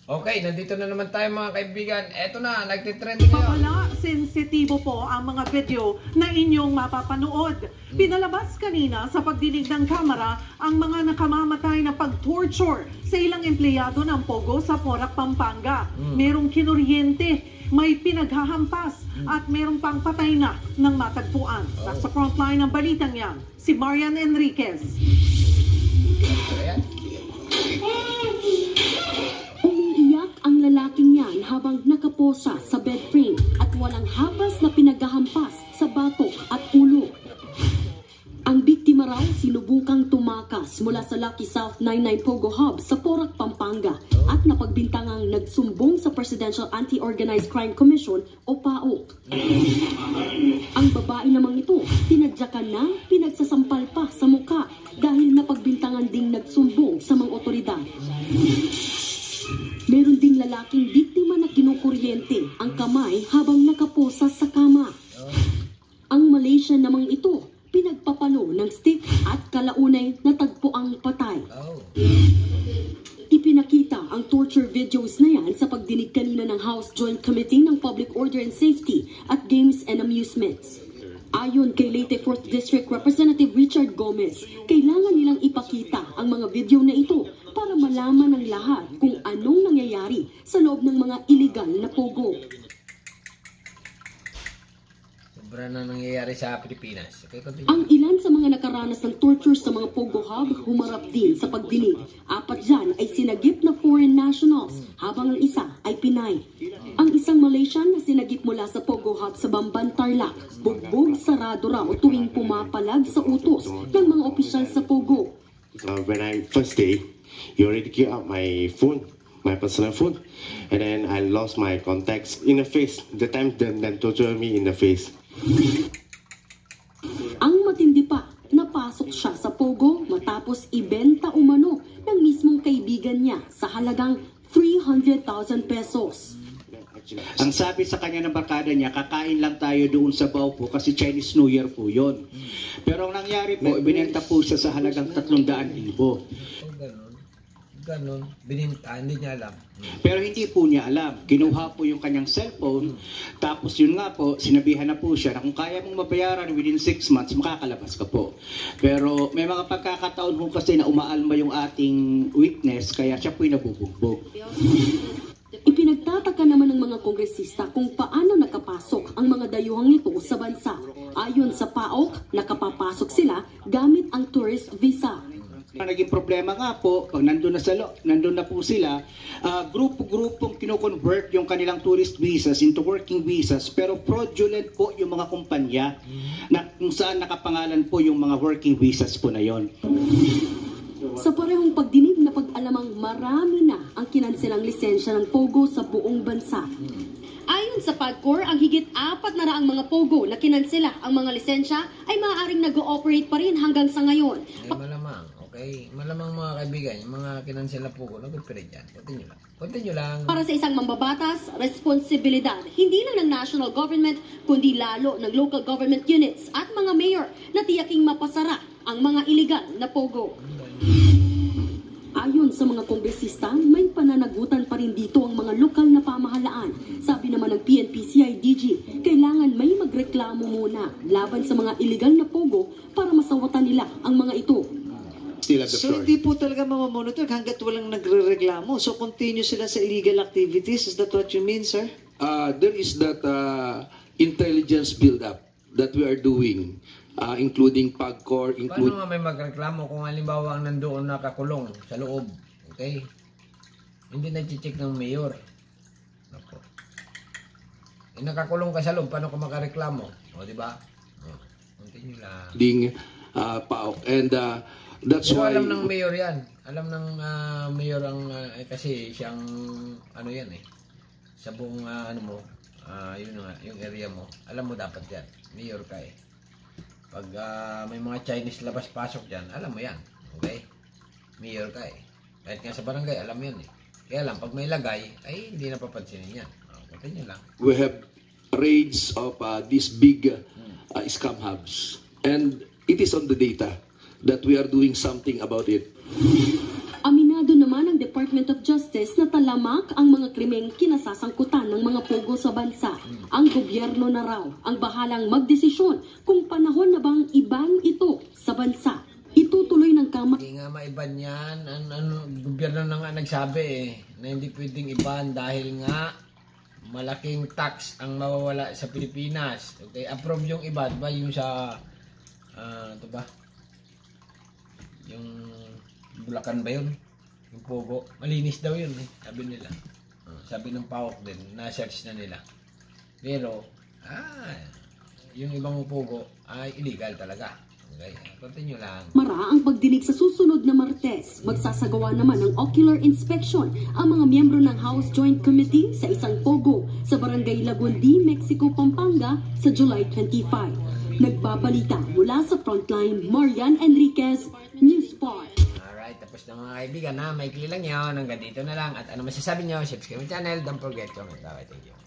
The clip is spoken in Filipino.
Okay, nandito na naman tayo mga kaibigan. Eto na, nagtitrending ngayon. Pabala, sensitibo po ang mga video na inyong mapapanood. Pinalabas kanina sa pagdinig ng kamera ang mga nakamamatay na pag-torture sa ilang empleyado ng Pogo sa Porac, Pampanga. Merong kinuryente, may pinaghahampas at merong pang patay na ng matagpuan. Nasa frontline ng balitang yan, si Marian Enriquez. Ayan. Ang lalaking yan habang nakaposa sa bed frame at walang habas na pinaghahampas sa batok at ulo. Ang biktima raw sinubukang tumakas mula sa Lucky South 99 Pogo Hub sa Porac, Pampanga at napagbintangang nagsumbong sa Presidential Anti-Organized Crime Commission o PAOK. Ang babae namang ito, tinadyakan na pinagsasampal pa sa muka dahil napagbintangan ding nagsumbong sa mga otoridad. Meron ding lalaking biktima na kinukuryente ang kamay habang nakaposa sa kama. Ang Malaysian namang ito, pinagpapalo ng stick at kalaunay natagpo ang patay. Ipinakita ang torture videos na yan sa pagdinig kanina ng House Joint Committee ng Public Order and Safety at Games and Amusements. Ayon kay Leyte 4th District Representative Richard Gomez, kailangan nilang ipakita ang mga video na ito para malaman ng lahat kung anong nangyayari sa loob ng mga illegal na pogo. Sobra na nangyayari sa Pilipinas. Okay, ang ilan sa mga nakaranas ng torture sa mga Pogo Hub humarap din sa pagdinig. 4 dyan ay sinagip na foreign nationals, habang ang isa ay Pinay. Ang isang Malaysian na sinagip mula sa Pogo Hub sa Bamban, Tarlac, bugbog sarado raw tuwing pumapalag sa utos ng mga opisyal sa Pogo. When I first day, you already give up my phone, my personal phone, and then I lost my contacts in the face. The time then torture me in the face. Ang matindi pa, napasok siya sa Pogo matapos ibenta umano ng mismong kaibigan niya sa halagang 300,000 pesos. Ang sabi sa kanya ng barkada niya, kakain lang tayo doon sa Baupo kasi Chinese New Year po yun. Pero ang nangyari po, ibinenta po siya sa halagang 300,000. Ganon, bininta, hindi niya alam. Pero hindi po niya alam. Kinuha po yung kanyang cellphone, tapos yun nga po, sinabihan na po siya na kung kaya mong mabayaran within 6 months, makakalabas ka po. Pero may mga pagkakataon po kasi na umaalma yung ating witness, kaya siya po'y nabubugbog. Ipinagtataka naman ng mga kongresista kung paano nakapasok ang mga dayuhang ito sa bansa. Ayon sa PAOK, nakapapasok sila gamit ang tourist visa. Ang naging problema nga po, pag nandun na po sila, grupo-grupong kino-convert yung kanilang tourist visas into working visas, pero fraudulent po yung mga kumpanya na kung saan nakapangalan po yung mga working visas po na yon. Sa parehong pagdinig na pag-alamang marami na ang kinanselang lisensya ng Pogo sa buong bansa. Ayon sa PAGCOR, ang higit 400 mga Pogo na kinansela ang mga lisensya ay maaaring nag-ooperate pa rin hanggang sa ngayon. Malamang. Okay, malamang mga kaibigan, yung mga kinansela po ko, nag-operate yan. Continue lang. Para sa isang mambabatas, responsibilidad, hindi lang ng national government, kundi lalo ng local government units at mga mayor na tiyaking mapasara ang mga iligal na Pogo. Ayon sa mga kongresista, may pananagutan pa rin dito ang mga lokal na pamahalaan. Sabi naman ng PNP-CIDG, kailangan may magreklamo muna laban sa mga iligal na Pogo para masawatan nila ang mga ito. So hindi po talaga mamamonitor hanggat walang nagre-reklamo. So continue sila sa illegal activities. Is that what you mean, sir? There is that intelligence build-up that we are doing, including PAGCOR. Paano nga may magreklamo kung halimbawa ang nandoon nakakulong sa loob? Okay? Hindi na-check ng mayor. Ako. Nakakulong ka sa loob, paano ka makareklamo? O, di ba? Continue lang. PAOK. And that's why... Alam ng mayor yan. Alam ng mayor ang... kasi siyang... ano yan eh. Sa buong ano mo, yung area mo. Alam mo dapat yan. Mayor ka eh. Pag may mga Chinese labas-pasok dyan, alam mo yan. Okay? Mayor ka eh. Kahit nga sa barangay, alam yan eh. Kaya lang, pag may lagay, ay hindi na papansinin yan. Continue lang. We have raids of these big scam hubs. And it is on the data that we are doing something about it. Aminado naman ang Department Department of Justice na talamak ang mga krimeng kinasasangkutan ng mga pogo sa bansa. Ang gobyerno na raw ang bahalang magdesisyon kung panahon na bang iban ito sa bansa. Itutuloy ng Kamara. Hindi nga maiban yan. Gobyerno na nga nagsabi na hindi pwedeng iban dahil nga malaking tax ang mawawala sa Pilipinas. Okay, approve yung iban ba yung sa ito ba? Yung Bulacan ba yun? Yung Pogo. Malinis daw yun sabi nila. Sabi ng PAOK din, na-search na nila. Pero, yung ibang Pogo ay illegal talaga. Okay, continue lang. Mara ang pagdinig sa susunod na Martes. Magsasagawa naman ng ocular inspection ang mga miyembro ng House Joint Committee sa isang Pogo sa Barangay Lagundi, Mexico, Pampanga sa July 25. Nagbabalita mula sa Frontline, Marian Enriquez, News 5. Alright, tapos na mga kaibigan na, maikli lang yun. Hanggang dito na lang. At ano masasabi nyo, subscribe my channel. Don't forget to comment. Okay, thank you.